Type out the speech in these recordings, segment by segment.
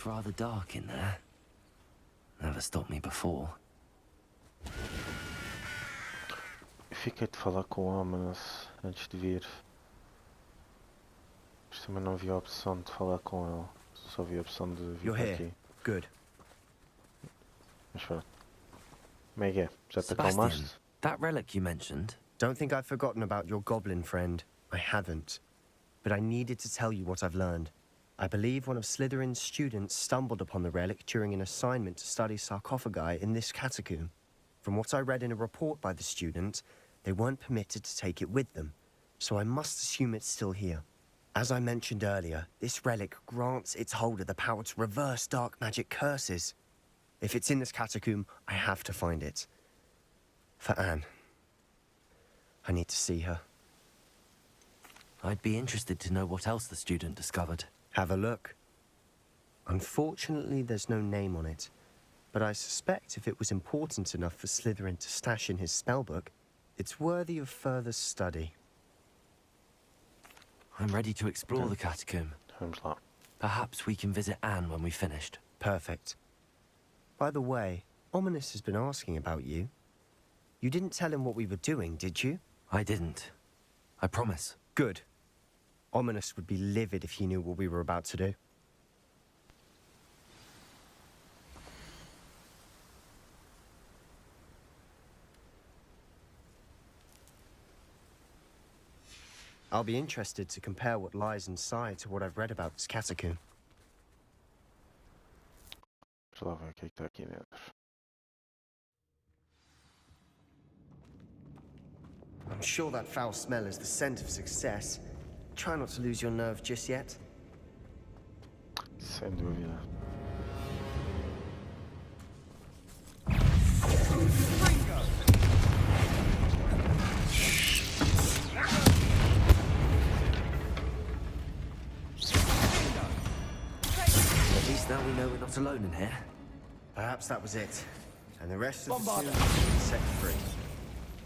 rather dark in there. Never stopped me before. Fiquei de falar com o Ominous antes de vir. Mas também não vi a opção de falar com ele. Só vi a opção de vir para aqui. Good. Mas pronto. Como é que é? Já te Sebastian, acalmaste? that relic you mentioned. Don't think I've forgotten about your goblin friend. I haven't. But I needed to tell you what I've learned. I believe one of Slytherin's students stumbled upon the relic during an assignment to study sarcophagi in this catacomb. From what I read in a report by the student, they weren't permitted to take it with them, so I must assume it's still here. As I mentioned earlier, this relic grants its holder the power to reverse dark magic curses. If it's in this catacomb, I have to find it. For Anne. I need to see her. I'd be interested to know what else the student discovered. Have a look. Unfortunately, there's no name on it, but I suspect if it was important enough for Slytherin to stash in his spellbook, it's worthy of further study. I'm ready to explore the catacomb. Vamos lá. Perhaps we can visit Anne when we've finished. Perfect. By the way, Ominous has been asking about you. You didn't tell him what we were doing, did you? I didn't. I promise. Good. Ominous would be livid if he knew what we were about to do. I'll be interested to compare what lies inside to what I've read about this catacomb. Deixa lá ver o que é que está aqui dentro. I'm sure that foul smell is the scent of success. Try not to lose your nerve just yet. Sem dúvida. At least now we know we're not alone in here. Perhaps that was it. And the rest of the students will be set free.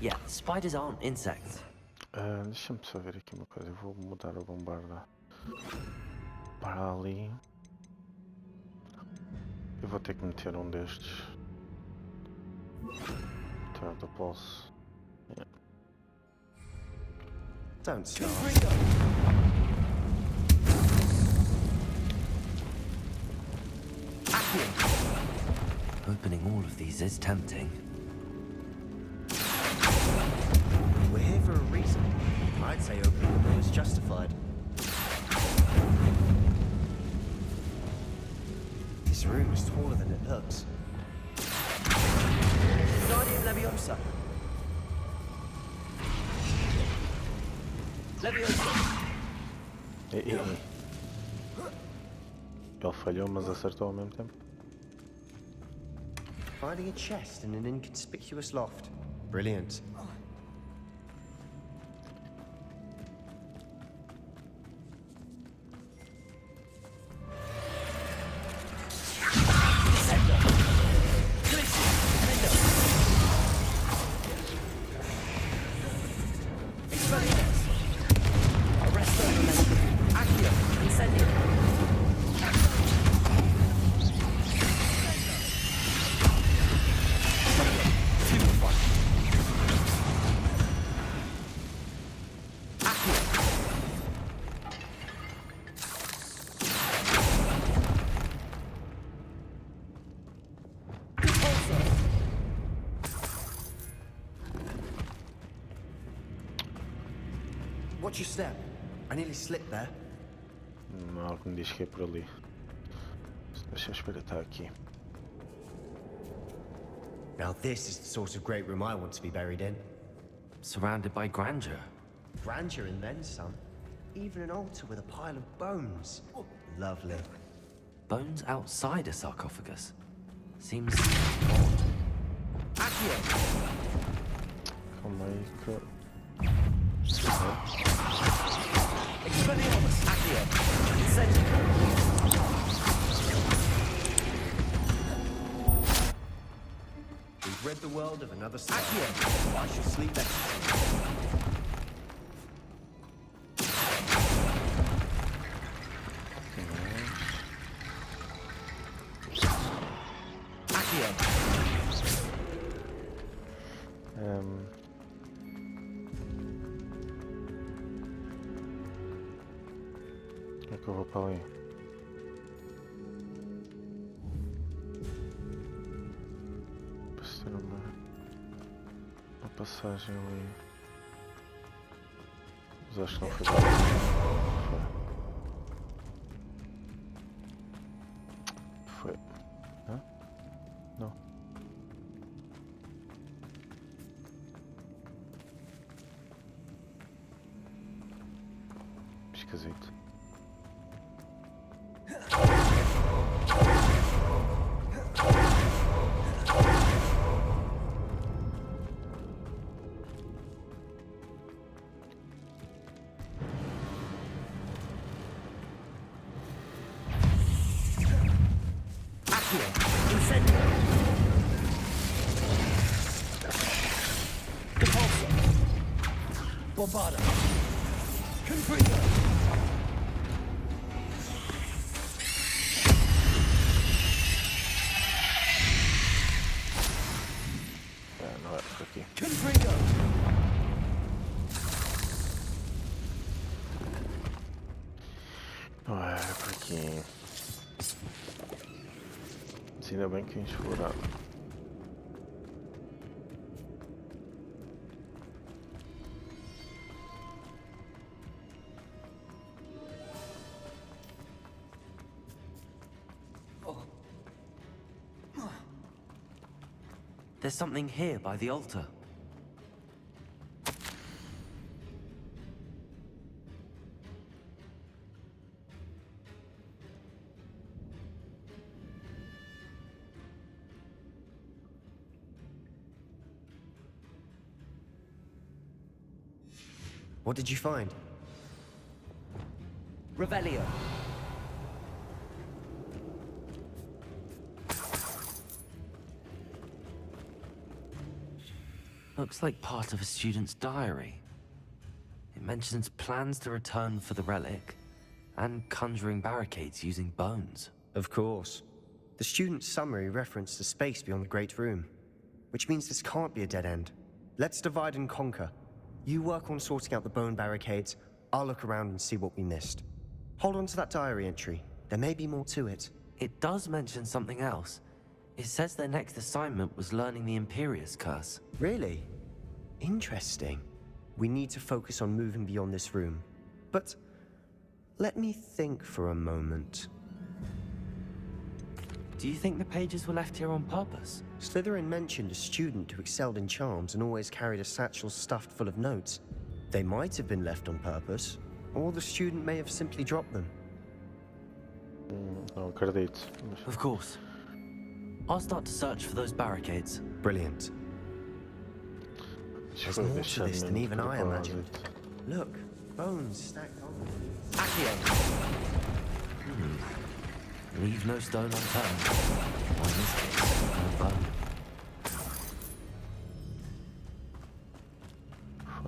Yeah, spiders aren't insects. Deixa-me só ver aqui uma coisa. Eu vou mudar a bombarda para ali. Eu vou ter que meter um destes. Turn the pulse. Yeah. Don't start. Opening all of these is tempting. We're here for a reason. I'd say opening the door is justified. This room is taller than it looks. Guardian Leviosa. Leviosa. Ele falhou, mas acertou ao mesmo tempo. Finding a chest in an inconspicuous loft. Brilliant. Watch your step. I nearly slipped there. Algo me diz que é por ali. Deixa eu espreitar aqui. Now this is the sort of great room I want to be buried in. Surrounded by grandeur. Grandeur and then some. Even an altar with a pile of bones. Lovely. Bones outside a sarcophagus. Seems odd. Accio! Calma aí que... Expelliarmus! Accio! Incendio! We've rid the world of another star. Accio! I shall sleep better. Como é que eu vou para ali? Parece ter uma passagem ali. Mas acho que não foi dado. Foi. Hã? Não. Esquisito. Bombarda! Confringo! Não é por aqui. Confringo! Não é por aqui. Mas ainda bem que vim explorar. There's something here by the altar. What did you find? Revelio. Looks like part of a student's diary. It mentions plans to return for the relic and conjuring barricades using bones. Of course. The student's summary referenced the space beyond the Great Room, which means this can't be a dead end. Let's divide and conquer. You work on sorting out the bone barricades, I'll look around and see what we missed. Hold on to that diary entry. There may be more to it. It does mention something else. It says their next assignment was learning the Imperius curse. Really? Interesting. We need to focus on moving beyond this room. But let me think for a moment. Do you think the pages were left here on purpose? Slytherin mentioned a student who excelled in charms and always carried a satchel stuffed full of notes. They might have been left on purpose, or the student may have simply dropped them. Não acredito. Of course. I'll start to search for those barricades. Brilliant. There's more to this than even I imagined. Look, bones stacked on. Accio! Leave no stone unturned. Or in this case, no bone.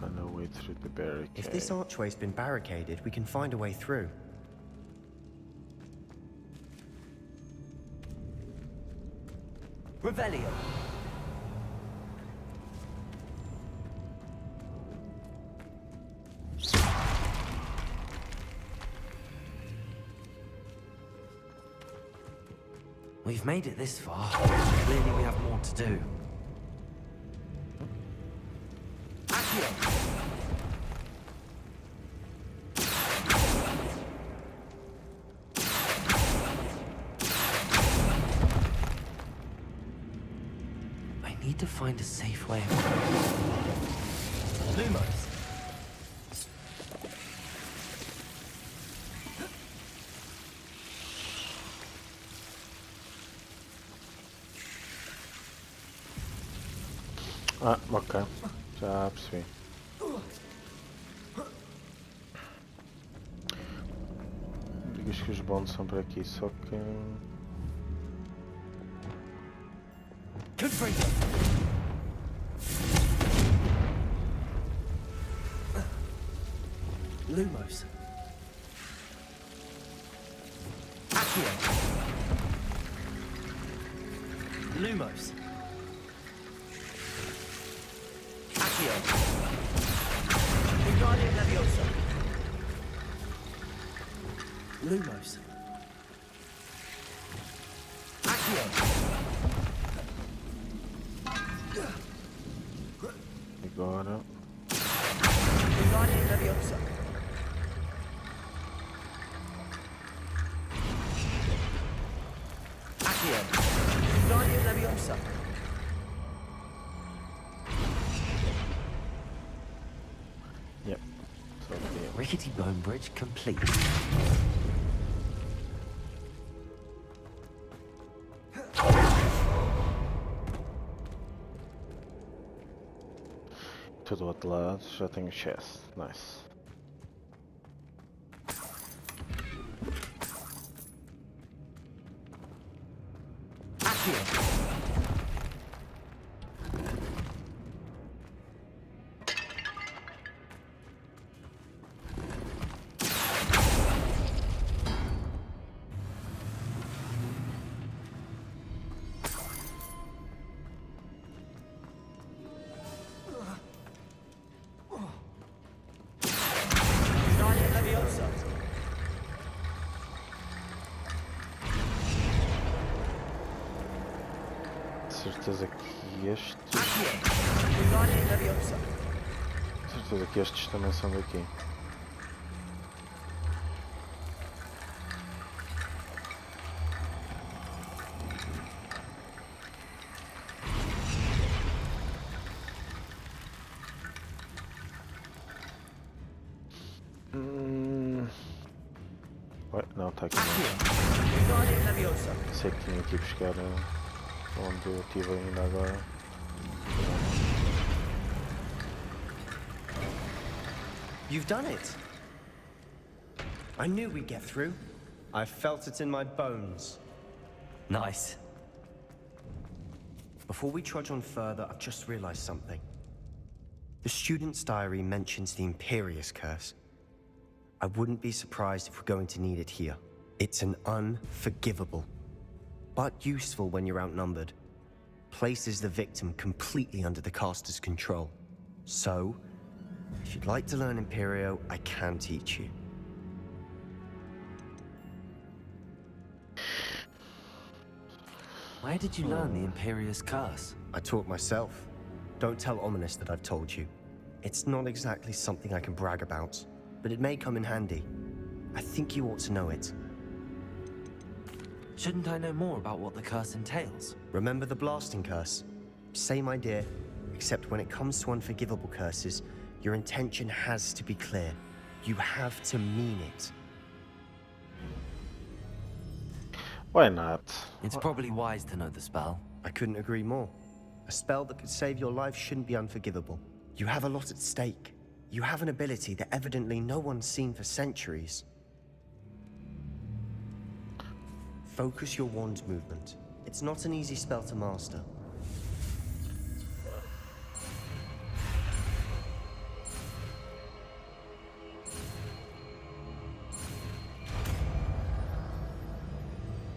Find a way through the barricade. If this archway's been barricaded, we can find a way through. Revelio! We've made it this far. Clearly we have more to do. Accio! I need to find a safe way. Lumos! Ah, ok. Já percebi. Digas que os bondes são por aqui, só que... Confringo! Lumos. Accio. Lumos. Accio. Wingardium Leviosa. Lumos. Accio. Agora. Wingardium Leviosa. Accio. Wingardium Leviosa. Yep. So yeah. Rickety bone bridge complete. Tudo do outro lado, já tenho chest. Nice. Accio. Wingardium Leviosa. Certeza que estes. Accio. Wingardium Leviosa. Certeza que estes também são daqui. Ué, não, está aqui. Accio. Wingardium Leviosa. Sei que tinha que ir buscar onde eu estive ainda agora. You've done it. I knew we'd get through. I felt it in my bones. Nice. Before we trudge on further, I've just realized something. The student's diary mentions the Imperius curse. I wouldn't be surprised if we're going to need it here. It's an unforgivable, but useful when you're outnumbered. Places the victim completely under the caster's control. So, if you'd like to learn Imperio, I can teach you. Where did you learn the Imperius curse? I taught myself. Don't tell Ominous that I've told you. It's not exactly something I can brag about, but it may come in handy. I think you ought to know it. Shouldn't I know more about what the curse entails? Remember the blasting curse? Same idea, except when it comes to unforgivable curses, your intention has to be clear. You have to mean it. Why not? It's probably wise to know the spell. I couldn't agree more. A spell that could save your life shouldn't be unforgivable. You have a lot at stake. You have an ability that evidently no one's seen for centuries. Focus your wand's movement. It's not an easy spell to master.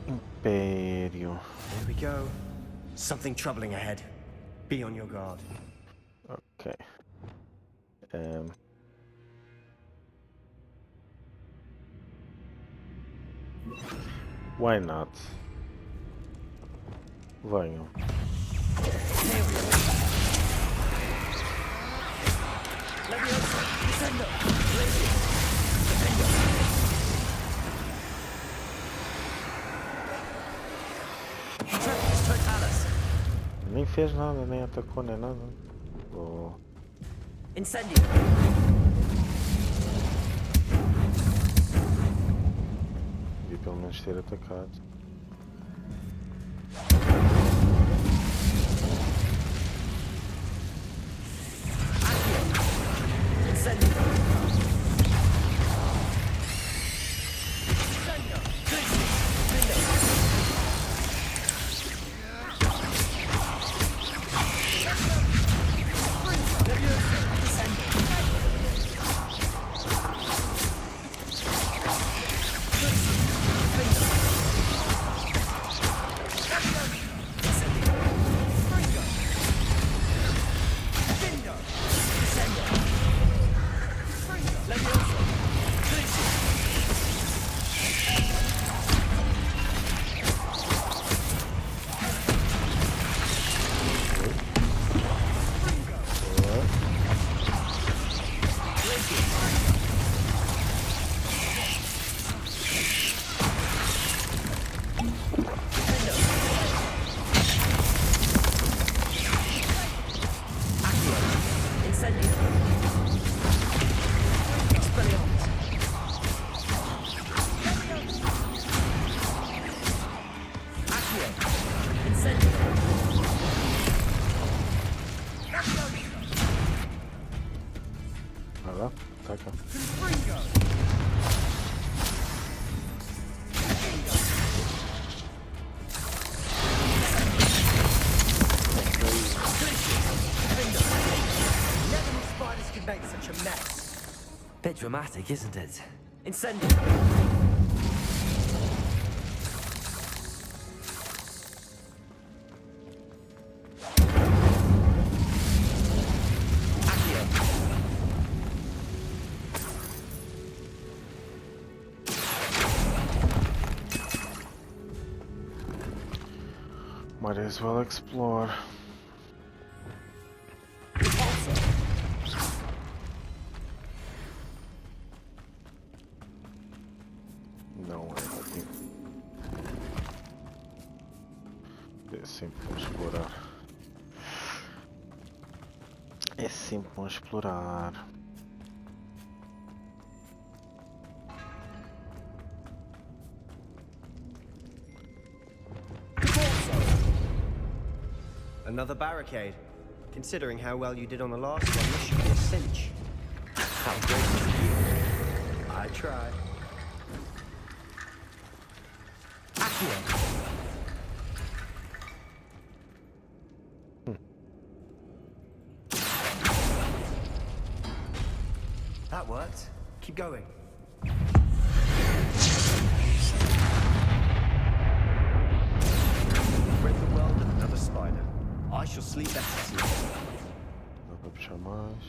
Império. There we go. Something troubling ahead. Be on your guard. Ok. Why not? Venham. Nem fez nada, nem atacou, nem nada. Oh. Incendio. Devia pelo menos ter atacado. Ataca. Never knew spiders could make such a mess. Bit dramatic, isn't it? Incendio. Might as well explore. Não é aqui. É sempre bom explorar. É sempre bom explorar. Another barricade. Considering how well you did on the last one, this should be a cinch. How gracious of you. I tried. Accio! That worked. Keep going. Rid the world of another spider. I shall sleep better soon. Dá para puxar mais.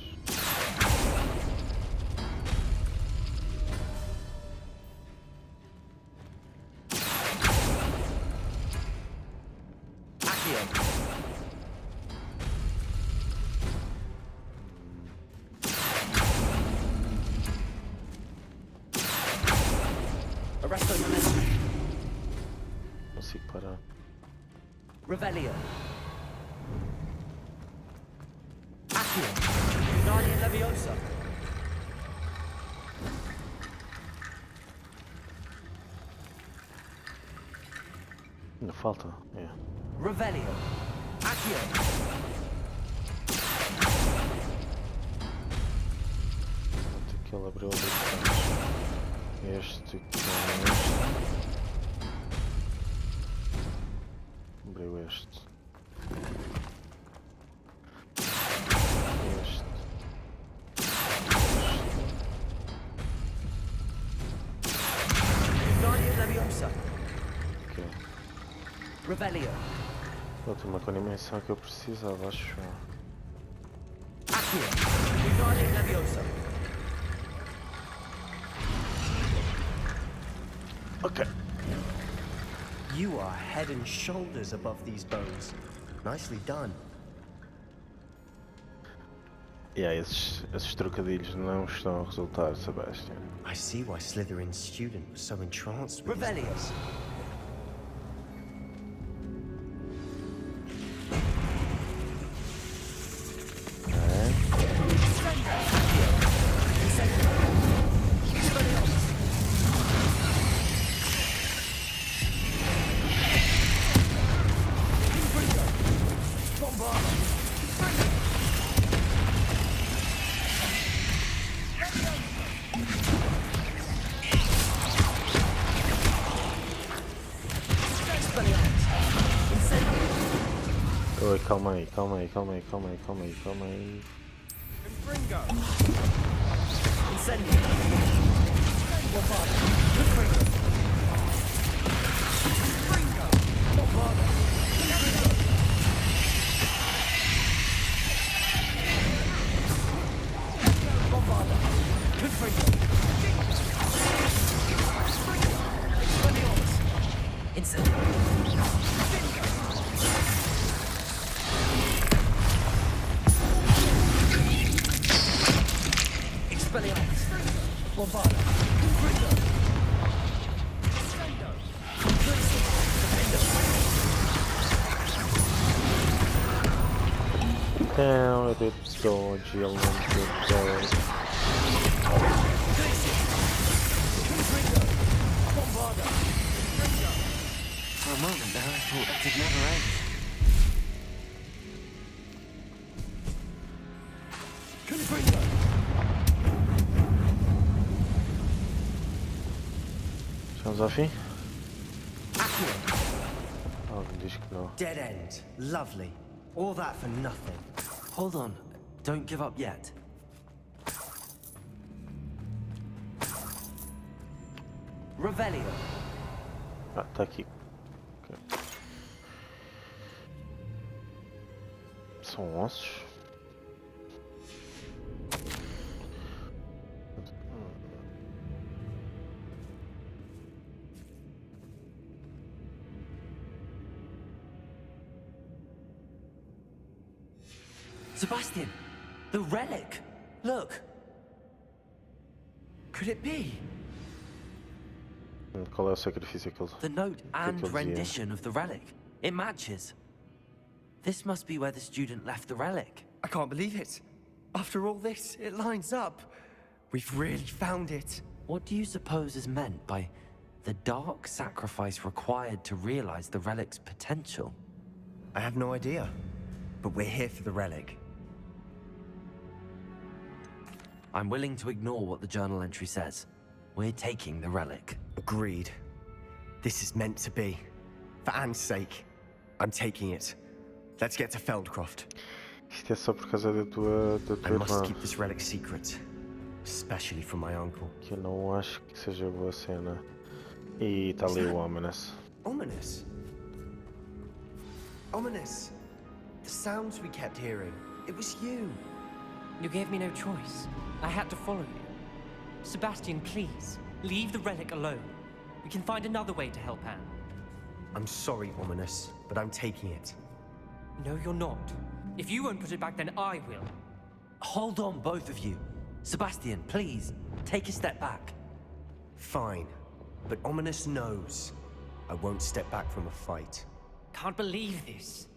Accio! Arresto momentum. Consigo parar. Revelio. Accio! Guardian Leviosa. Ainda falta. É. Revelio. Accio! Até que ele abriu ali atrás. Este com este. Abriu este. Este. Guardian Leviosa. Ok. Revelio. Outra com a dimensão que eu precisava, acho. Accio! Guardian Leviosa. Ok. You are head and shoulders above these bones. Nicely done. Esses trocadilhos não estão a resultar, Sebastian. I see why Slytherin's student was so entranced with Revelio. these. Oi, calma aí. Incendio. Bombarda. Bombarda. Bombarda. Incendio. Expelliarmus. Bombarda. Down a bit dodgy, a little bit dodgy. For a moment there, I thought it'd never end. Chegamos ao fim? Algo me diz que não. Dead end. Lovely. All that for nothing. Hold on. Don't give up yet. Revelio. Ah, tá aqui. Ok. São ossos. Sebastian! The relic! Look! Could it be? Qual é o sacrifício que ele... The note and dizia? rendition of the relic. It matches. This must be where the student left the relic. I can't believe it. After all this, it lines up. We've really found it. What do you suppose is meant by the dark sacrifice required to realize the relic's potential? I have no idea. But we're here for the relic. I'm willing to ignore what the journal entry says. We're taking the relic. Agreed. This is meant to be. For Anne's sake, I'm taking it. Let's get to Feldcroft. Isto é só por causa da tua I must irmã. keep this relic secret. Especially from my uncle. Que eu não acho que seja boa cena. E está ali o Ominous. Ominous? Ominous! The sounds we kept hearing. It was you. You gave me no choice. I had to follow you. Sebastian, please, leave the relic alone. We can find another way to help Anne. I'm sorry, Ominous, but I'm taking it. No, you're not. If you won't put it back, then I will. Hold on, both of you. Sebastian, please, take a step back. Fine. But Ominous knows. I won't step back from a fight. Can't believe this.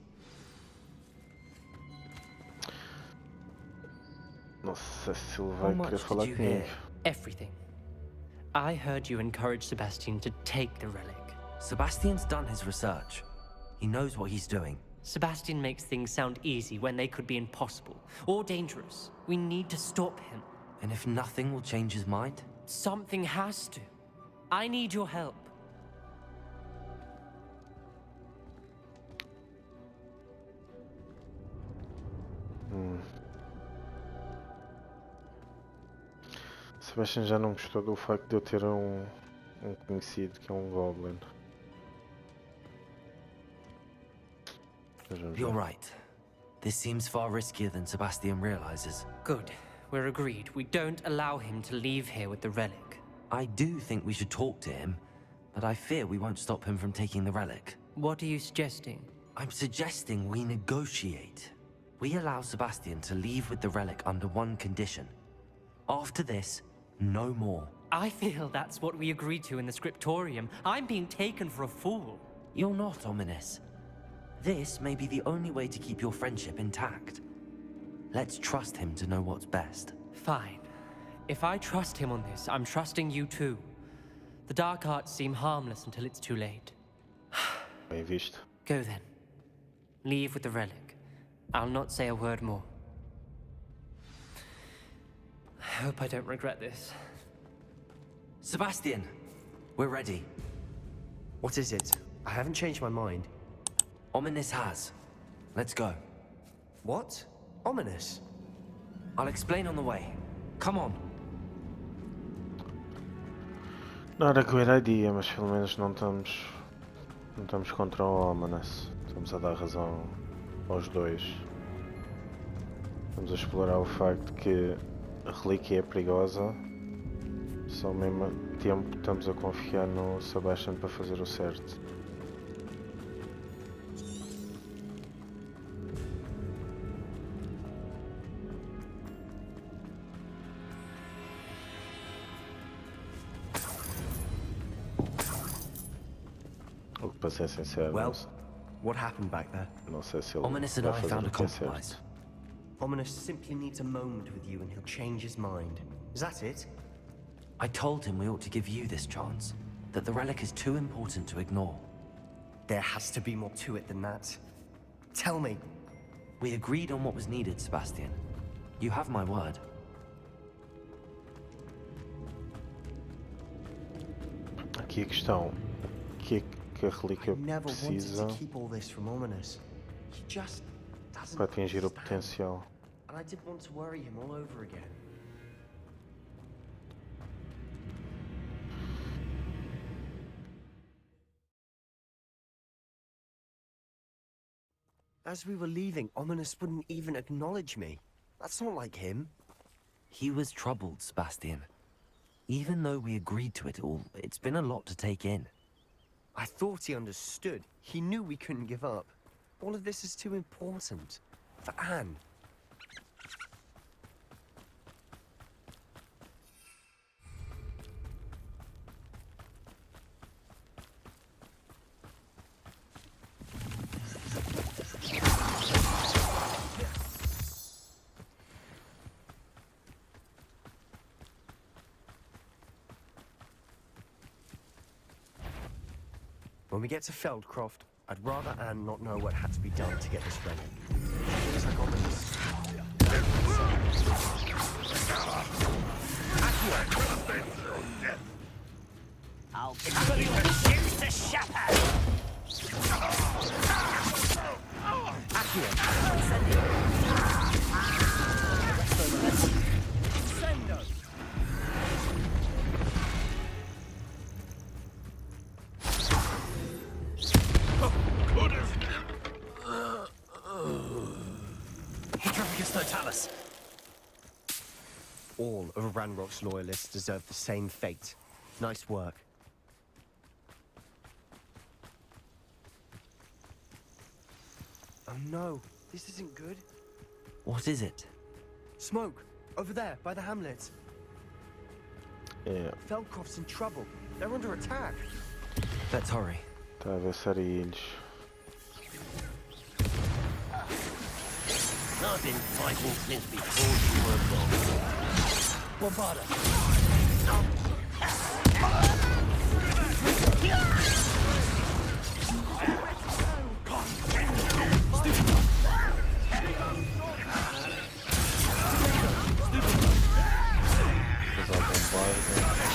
Não sei se ele How vai much querer did falar you comigo. hear? Everything. I heard you encourage Sebastian to take the relic. Sebastian's done his research. He knows what he's doing. Sebastian makes things sound easy when they could be impossible or dangerous. We need to stop him. And if nothing will change his mind? Something has to. I need your help. Sebastian já não gostou do facto de eu ter um conhecido que é um Goblin. Mas vamos You're ver. right. This seems far riskier than Sebastian realizes. Good. We're agreed. We don't allow him to leave here with the relic. I do think we should talk to him, but I fear we won't stop him from taking the relic. What are you suggesting? I'm suggesting we negotiate. We allow Sebastian to leave with the relic under one condition. After this, no more. I feel that's what we agreed to in the scriptorium. I'm being taken for a fool. You're not, Ominous. This may be the only way to keep your friendship intact. Let's trust him to know what's best. Fine. If I trust him on this, I'm trusting you too. The dark arts seem harmless until it's too late. Bem visto. Go then. Leave with the relic. I'll not say a word more. I hope I don't regret this. Sebastian, we're ready. What is it? I haven't changed my mind. Ominous has. Let's go. What? Ominous? I'll explain on the way. Come on. Not a great idea, mas pelo menos não estamos contra o Ominous. Estamos a dar razão aos dois. Estamos a explorar o facto que a relíquia é perigosa. Só ao mesmo tempo estamos a confiar no Sebastian para fazer o certo. O que, para ser sincero, Well, what happened back there? não sei se ele Ominous and vai I fazer found a o que é compromise. certo. Ominous simply needs a moment with you and he'll change his mind. Is that it? I told him we ought to give you this chance. That the relic is too important to ignore. There has to be more to it than that. Tell me. We agreed on what was needed, Sebastian. You have my word. aqui a questão. O que é que a I relíquia never wanted precisa to keep all this from Ominous. He just doesn't para atingir o understand. potencial? And I didn't want to worry him all over again. As we were leaving, Ominous wouldn't even acknowledge me. That's not like him. He was troubled, Sebastian. Even though we agreed to it all, it's been a lot to take in. I thought he understood. He knew we couldn't give up. All of this is too important. For Anne. When we get to Feldcroft, I'd rather Anne not know what had to be done to get this relic. It's like Ominous. I'll cut you to shoot the shepherd! All of Ranrock's loyalists deserve the same fate. Nice work. Oh no, this isn't good. What is it? Smoke! Over there, by the hamlet. É, Feldcroft's in trouble. They're under attack. Let's hurry. está a ver sarilhos. I've been fighting since before you were born. Bombarda! Depois há bombarda.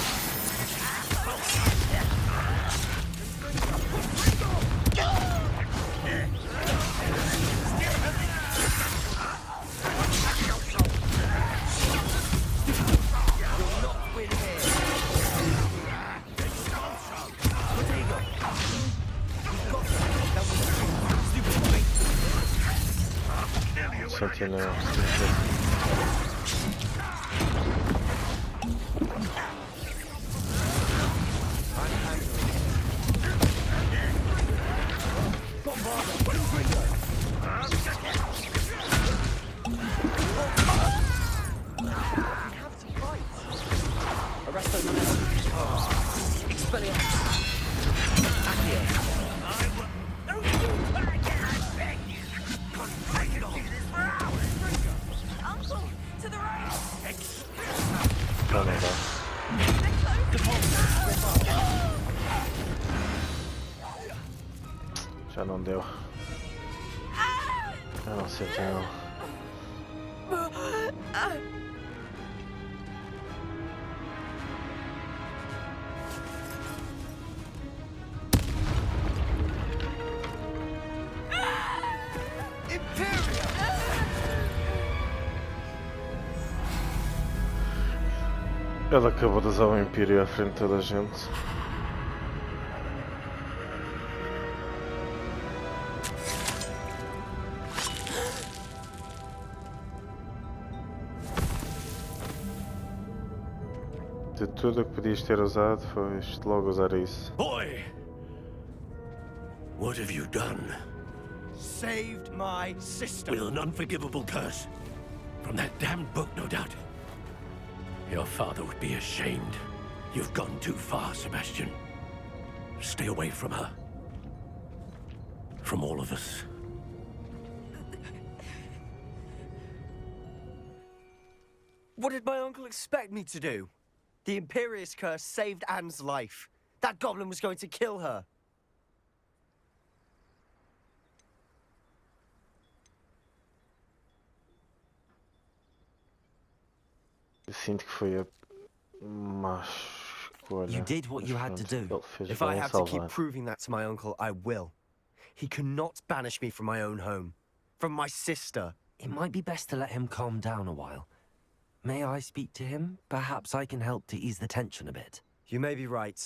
Sentinel. Já não dá. Já não deu. Não, Sentinel. Ele acabou de usar o Imperius à frente de toda a gente. De tudo o que podias ter usado, foste logo usar isso. Boy! What have you done? Saved my sister. With an unforgivable curse. From that damned book, no doubt. Your father would be ashamed. You've gone too far, Sebastian. Stay away from her. From all of us. What did my uncle expect me to do? The Imperius curse saved Anne's life. That goblin was going to kill her. Eu sinto que foi a mais escolha. You did what Mas you had to pronto, do. ele fez If bem I em have to keep salvar. proving that to my uncle, I will. He cannot banish me from my own home. From my sister. It might be best to let him calm down a while. May I speak to him? Perhaps I can help to ease the tension a bit. You may be right.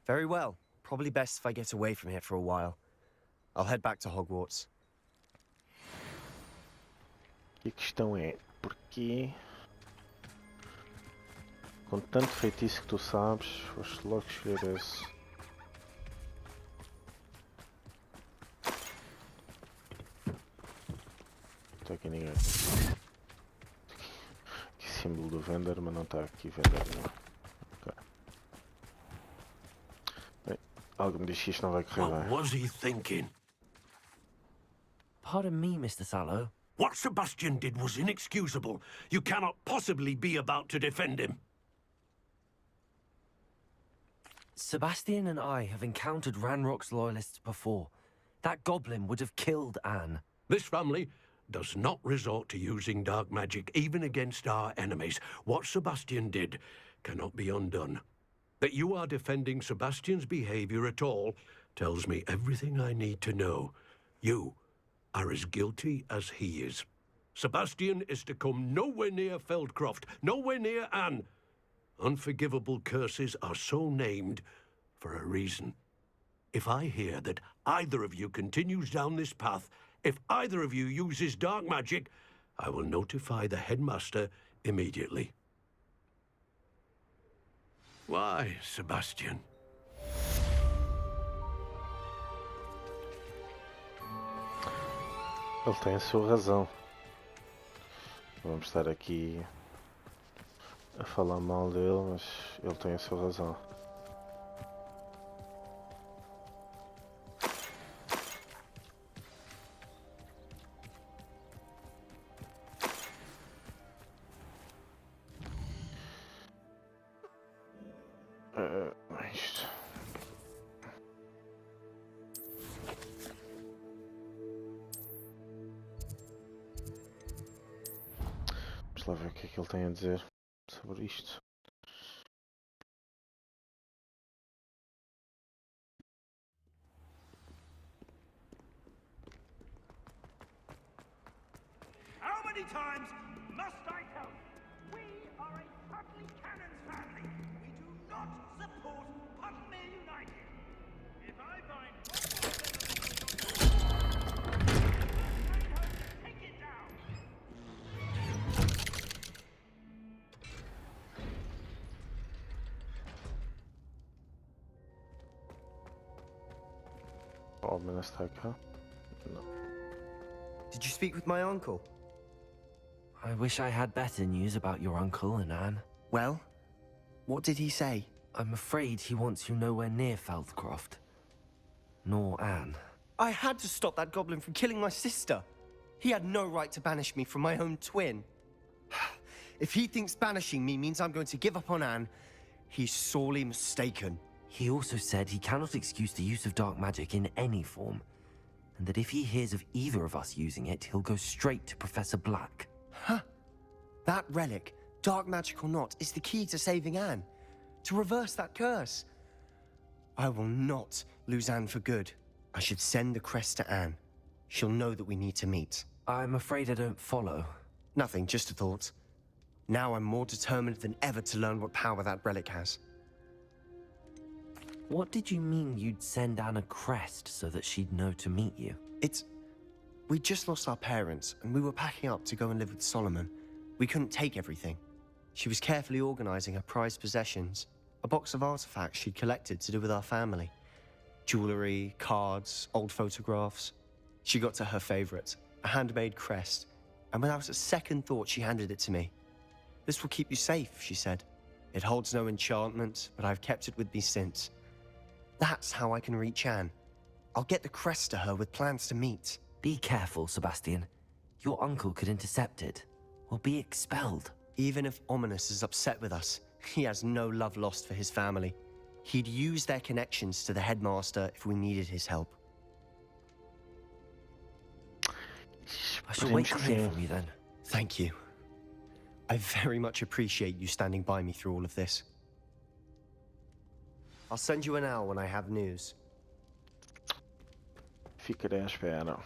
Very well. Probably best if I get away from here for a while. I'll head back to Hogwarts. E a questão é, porquê, com tanto feitiço que tu sabes, foste logo escolher esse? Está aqui ninguém. Aqui símbolo do vender, mas não está aqui vender não. Ok. Bem, algo me diz que isto não vai correr What bem. was he thinking? Pardon me, Mr. Sallow. What Sebastian did was inexcusable. You cannot possibly be about to defend him. Sebastian and I have encountered Ranrock's loyalists before. That goblin would have killed Anne. This family does not resort to using dark magic even against our enemies. What Sebastian did cannot be undone. That you are defending Sebastian's behavior at all tells me everything I need to know. You are as guilty as he is. Sebastian is to come nowhere near Feldcroft, nowhere near Anne. Unforgivable curses are so named for a reason. If I hear that either of you continues down this path, if either of you uses dark magic, I will notify the headmaster immediately. Why, Sebastian? Ele tem a sua razão. Vamos estar aqui a falar mal dele, mas ele tem a sua razão. Isto. Vamos lá ver o que é que ele tem a dizer sobre isto. How many times must I tell you? We are a Puddley Cannons family. We do not support Puddlemere United. If I find take it down. O homem está cá? Não. Did you speak with my uncle? I wish I had better news about your uncle and Anne. Well, what did he say? I'm afraid he wants you nowhere near Feldcroft. Nor Anne. I had to stop that goblin from killing my sister. He had no right to banish me from my own twin. If he thinks banishing me means I'm going to give up on Anne, he's sorely mistaken. He also said he cannot excuse the use of dark magic in any form, and that if he hears of either of us using it, he'll go straight to Professor Black. That relic, dark magic or not, is the key to saving Anne. To reverse that curse. I will not lose Anne for good. I should send the crest to Anne. She'll know that we need to meet. I'm afraid I don't follow. Nothing, just a thought. Now I'm more determined than ever to learn what power that relic has. What did you mean you'd send Anne a crest so that she'd know to meet you? We just lost our parents, and we were packing up to go and live with Solomon. We couldn't take everything. She was carefully organizing her prized possessions, a box of artifacts she'd collected to do with our family. Jewelry, cards, old photographs. She got to her favorite, a handmade crest, and without a second thought, she handed it to me. This will keep you safe, she said. It holds no enchantment, but I've kept it with me since. That's how I can reach Anne. I'll get the crest to her with plans to meet. Be careful, Sebastian. Your uncle could intercept it, or be expelled. Even if Ominous is upset with us, he has no love lost for his family. He'd use their connections to the headmaster if we needed his help. I shall wait to hear from you then. Thank you. I very much appreciate you standing by me through all of this. I'll send you an owl when I have news. Ficarei à espera.